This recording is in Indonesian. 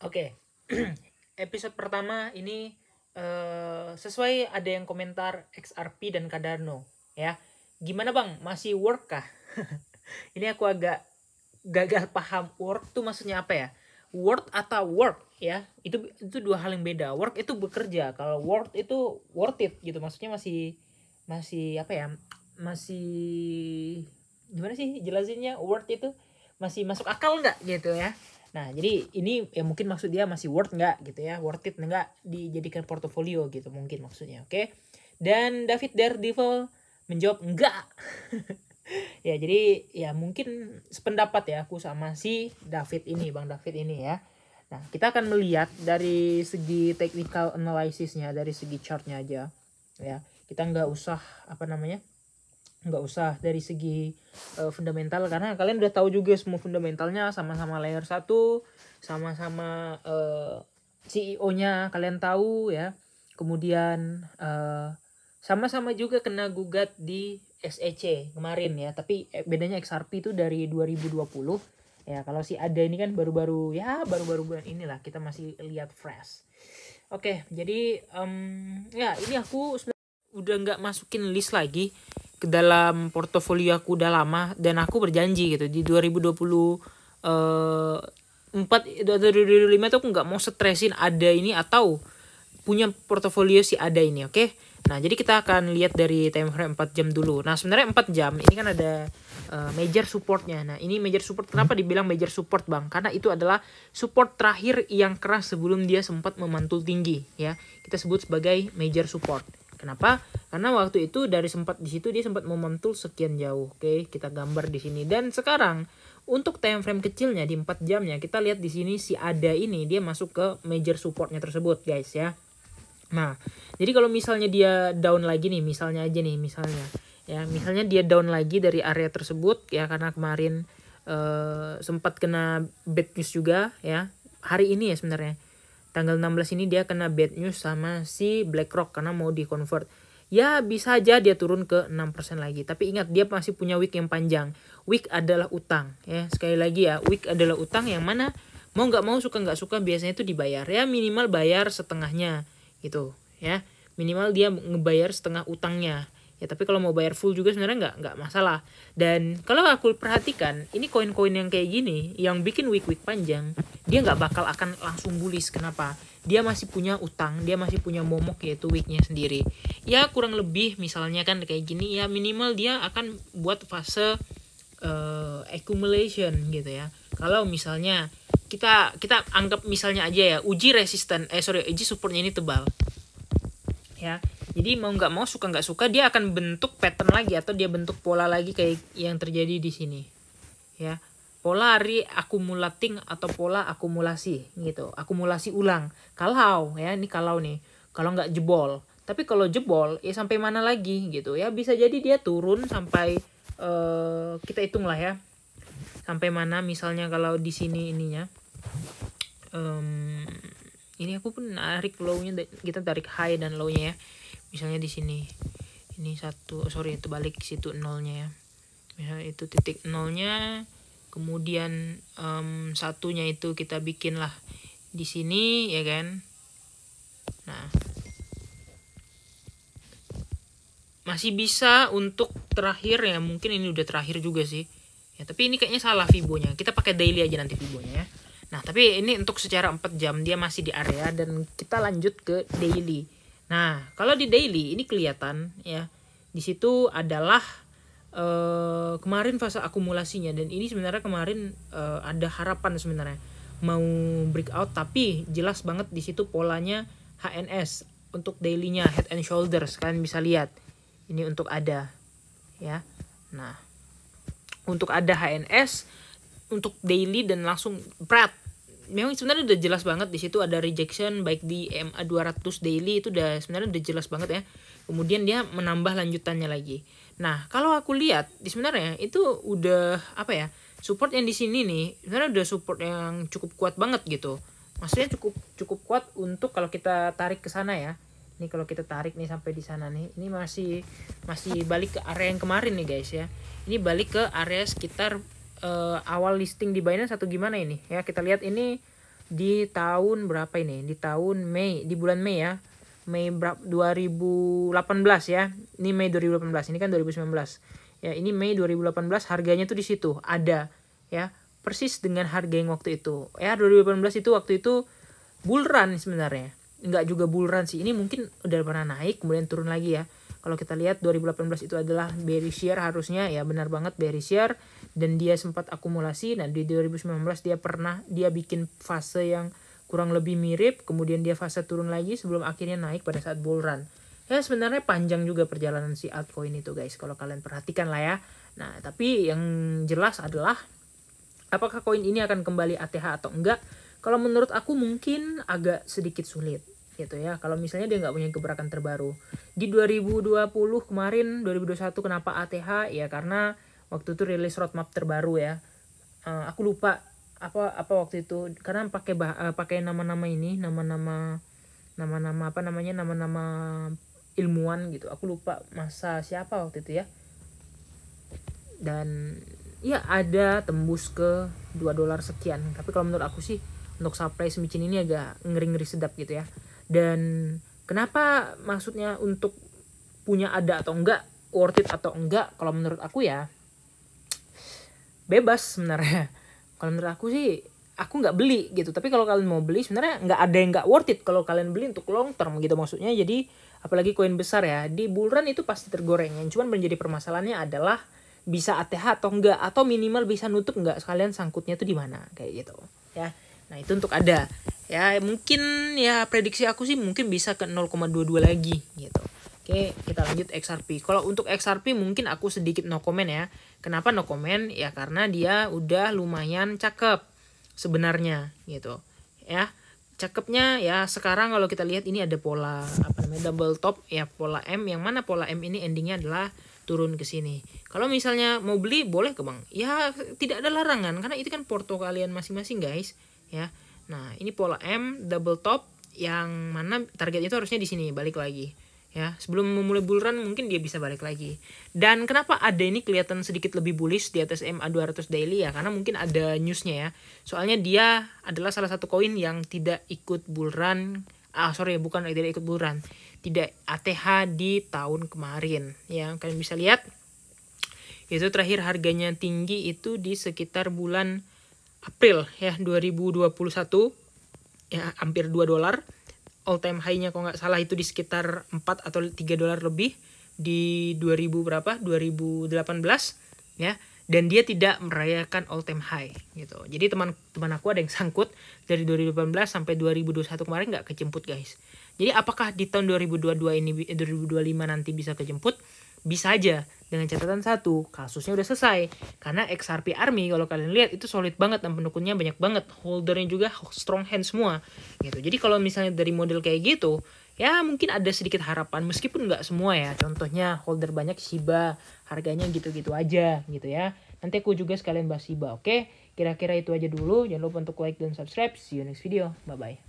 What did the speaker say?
Oke, episode pertama ini sesuai ada yang komentar XRP dan Cardano ya. Gimana bang, masih work kah? Ini aku agak gagal paham work tuh maksudnya apa ya? Work atau work ya? Itu dua hal yang beda. Work itu bekerja, kalau work itu worth it gitu. Maksudnya masih masih apa ya? Masih gimana sih jelasinnya? Worth itu masih masuk akal nggak gitu ya? Nah, jadi ini ya mungkin maksud dia masih worth nggak gitu ya, worth it nggak dijadikan portofolio gitu mungkin maksudnya, oke? Dan David Daredevil menjawab enggak. Ya, jadi ya mungkin sependapat ya aku sama si David ini, Bang David ini ya. Nah, kita akan melihat dari segi technical analysisnya, dari segi chartnya aja ya. Kita nggak usah apa namanya, nggak usah dari segi fundamental, karena kalian udah tahu juga semua fundamentalnya, sama-sama layer 1, sama-sama CEO-nya kalian tahu ya. Kemudian sama-sama juga kena gugat di SEC kemarin ya, tapi bedanya XRP itu dari 2020 ya. Kalau si ada ini kan baru-baru bulan inilah kita masih lihat fresh. Oke, jadi ya ini aku udah nggak masukin list lagi ke dalam portofolio aku udah lama, dan aku berjanji gitu di 2024 atau 2025 tuh aku nggak mau stressin ada ini atau punya portofolio si ada ini, oke? Nah, jadi kita akan lihat dari time frame 4 jam dulu. Nah, sebenarnya 4 jam ini kan ada major supportnya. Nah, ini major support, kenapa dibilang major support bang? Karena itu adalah support terakhir yang keras sebelum dia sempat memantul tinggi ya. Kita sebut sebagai major support. Kenapa? Karena waktu itu dari sempat di situ dia sempat memantul sekian jauh. Oke, kita gambar di sini. Dan sekarang untuk time frame kecilnya di 4 jamnya kita lihat di sini si ada ini dia masuk ke major supportnya tersebut, guys ya. Nah, jadi kalau misalnya dia down lagi nih, misalnya dia down lagi dari area tersebut ya, karena kemarin sempat kena bad news juga ya. Hari ini ya sebenarnya tanggal 16 ini dia kena bad news sama si BlackRock karena mau di convert. Ya bisa aja dia turun ke 6% lagi. Tapi ingat, dia masih punya wick yang panjang. Wick adalah utang ya. Sekali lagi ya, wick adalah utang yang mana mau nggak mau, suka nggak suka biasanya itu dibayar. Ya minimal bayar setengahnya gitu ya. Minimal dia ngebayar setengah utangnya. Ya, tapi kalau mau bayar full juga sebenarnya nggak masalah. Dan kalau aku perhatikan, ini koin-koin yang kayak gini, yang bikin wick panjang, dia nggak bakal akan langsung bullish. Kenapa? Dia masih punya utang, dia masih punya momok, yaitu wicknya sendiri. Ya kurang lebih misalnya kan kayak gini, ya minimal dia akan buat fase accumulation gitu ya. Kalau misalnya kita anggap misalnya aja ya, uji supportnya ini tebal ya. Jadi mau nggak mau, suka nggak suka, dia akan bentuk pattern lagi atau dia bentuk pola lagi kayak yang terjadi di sini ya. Pola reaccumulating atau pola akumulasi gitu, akumulasi ulang. Kalau ya, ini kalau nih, kalau nggak jebol. Tapi kalau jebol ya sampai mana lagi gitu ya, bisa jadi dia turun sampai kita hitung lah ya sampai mana. Misalnya kalau di sini ininya ini aku pun narik low-nya, kita tarik high dan low-nya ya. Misalnya di sini ini itu balik situ nolnya ya. Misalnya itu titik nolnya, kemudian satunya itu kita bikin lah di sini ya kan. Nah, masih bisa untuk terakhir ya, mungkin ini udah terakhir juga sih ya, tapi ini kayaknya salah fibonya. Kita pakai daily aja nanti fibonya ya. Nah, tapi ini untuk secara 4 jam dia masih di area, dan kita lanjut ke daily. Nah, kalau di daily ini kelihatan ya, di situ adalah kemarin fase akumulasinya, dan ini sebenarnya kemarin ada harapan sebenarnya mau breakout, tapi jelas banget di situ polanya HNS untuk dailynya, head and shoulders, kalian bisa lihat ini untuk ada ya. Nah, untuk ada HNS untuk daily dan langsung berat. Memang sebenarnya udah jelas banget di situ ada rejection baik di MA 200 daily, itu udah sebenarnya udah jelas banget ya. Kemudian dia menambah lanjutannya lagi. Nah, kalau aku lihat di sebenarnya itu udah apa ya? Support yang di sini nih sebenarnya udah support yang cukup kuat banget gitu. Maksudnya cukup kuat untuk kalau kita tarik ke sana ya. Ini kalau kita tarik nih sampai di sana nih, ini masih balik ke area yang kemarin nih guys ya. Ini balik ke area sekitar awal listing di Binance atau gimana ini ya. Kita lihat ini di tahun berapa ini? Di tahun Mei, di bulan Mei ya. Mei 2018 ya. Ini Mei 2018, ini kan 2019. Ya, ini Mei 2018 harganya tuh di situ ada ya. Persis dengan harga yang waktu itu. Ya, 2018 itu waktu itu bull run sebenarnya. Enggak juga bull run sih. Ini mungkin udah pernah naik kemudian turun lagi ya. Kalau kita lihat 2018 itu adalah bearish year harusnya, ya benar banget bearish year, dan dia sempat akumulasi. Nah di 2019 dia bikin fase yang kurang lebih mirip, kemudian dia fase turun lagi sebelum akhirnya naik pada saat bull run. Ya sebenarnya panjang juga perjalanan si altcoin itu guys, kalau kalian perhatikan lah ya. Nah tapi yang jelas adalah apakah koin ini akan kembali ATH atau enggak? Kalau menurut aku mungkin agak sedikit sulit gitu ya. Kalau misalnya dia nggak punya gebrakan terbaru. Di 2020 kemarin, 2021 kenapa ATH? Ya karena waktu itu rilis roadmap terbaru ya. Aku lupa apa waktu itu, karena pakai nama-nama ini, nama-nama apa namanya, nama-nama ilmuwan gitu. Aku lupa masa siapa waktu itu ya. Dan ya ada tembus ke $2 sekian. Tapi kalau menurut aku sih untuk supply semicin ini agak ngeri-ngeri sedap gitu ya. Dan kenapa maksudnya untuk punya ada atau enggak, worth it atau enggak, kalau menurut aku ya bebas sebenarnya. Kalau menurut aku sih aku nggak beli gitu. Tapi kalau kalian mau beli sebenarnya nggak ada yang nggak worth it kalau kalian beli untuk long term gitu maksudnya. Jadi apalagi koin besar ya, di bull run itu pasti tergoreng. Yang cuman menjadi permasalahannya adalah bisa ATH atau enggak, atau minimal bisa nutup enggak, sekalian sangkutnya tuh di mana kayak gitu ya. Nah itu untuk ada ya, mungkin ya prediksi aku sih mungkin bisa ke 0,22 lagi gitu. Oke, kita lanjut XRP. Kalau untuk XRP mungkin aku sedikit no comment ya. Kenapa no comment? Ya karena dia udah lumayan cakep sebenarnya gitu ya. Cakepnya ya sekarang kalau kita lihat ini ada pola apa namanya, double top ya, pola M, yang mana pola M ini endingnya adalah turun ke sini. Kalau misalnya mau beli boleh ke Bang. Ya tidak ada larangan karena itu kan porto kalian masing-masing guys ya. Nah, ini pola M double top yang mana target itu harusnya di sini, balik lagi. Ya, sebelum memulai bull run mungkin dia bisa balik lagi. Dan kenapa ada ini kelihatan sedikit lebih bullish di atas MA200 daily ya? Karena mungkin ada newsnya ya. Soalnya dia adalah salah satu koin yang tidak ikut bull run. Bukan tidak ikut bull run. Tidak ATH di tahun kemarin. Ya, kalian bisa lihat. Itu terakhir harganya tinggi itu di sekitar bulan April ya 2021. Ya, hampir $2. All time high-nya kalau nggak salah itu di sekitar 4 atau $3 lebih di 2018 ya, dan dia tidak merayakan all time high gitu. Jadi teman-teman aku ada yang sangkut dari 2018 sampai 2021 kemarin nggak kejemput guys. Jadi apakah di tahun 2022 ini 2025 nanti bisa kejemput? Bisa aja, dengan catatan satu, kasusnya udah selesai. Karena XRP Army kalau kalian lihat itu solid banget dan pendukungnya banyak banget, holdernya juga strong hand semua gitu. Jadi kalau misalnya dari model kayak gitu, ya mungkin ada sedikit harapan meskipun nggak semua ya. Contohnya holder banyak Shiba, harganya gitu-gitu aja gitu ya. Nanti aku juga sekalian bahas Shiba, oke? Kira-kira itu aja dulu. Jangan lupa untuk like dan subscribe. See you next video. Bye bye.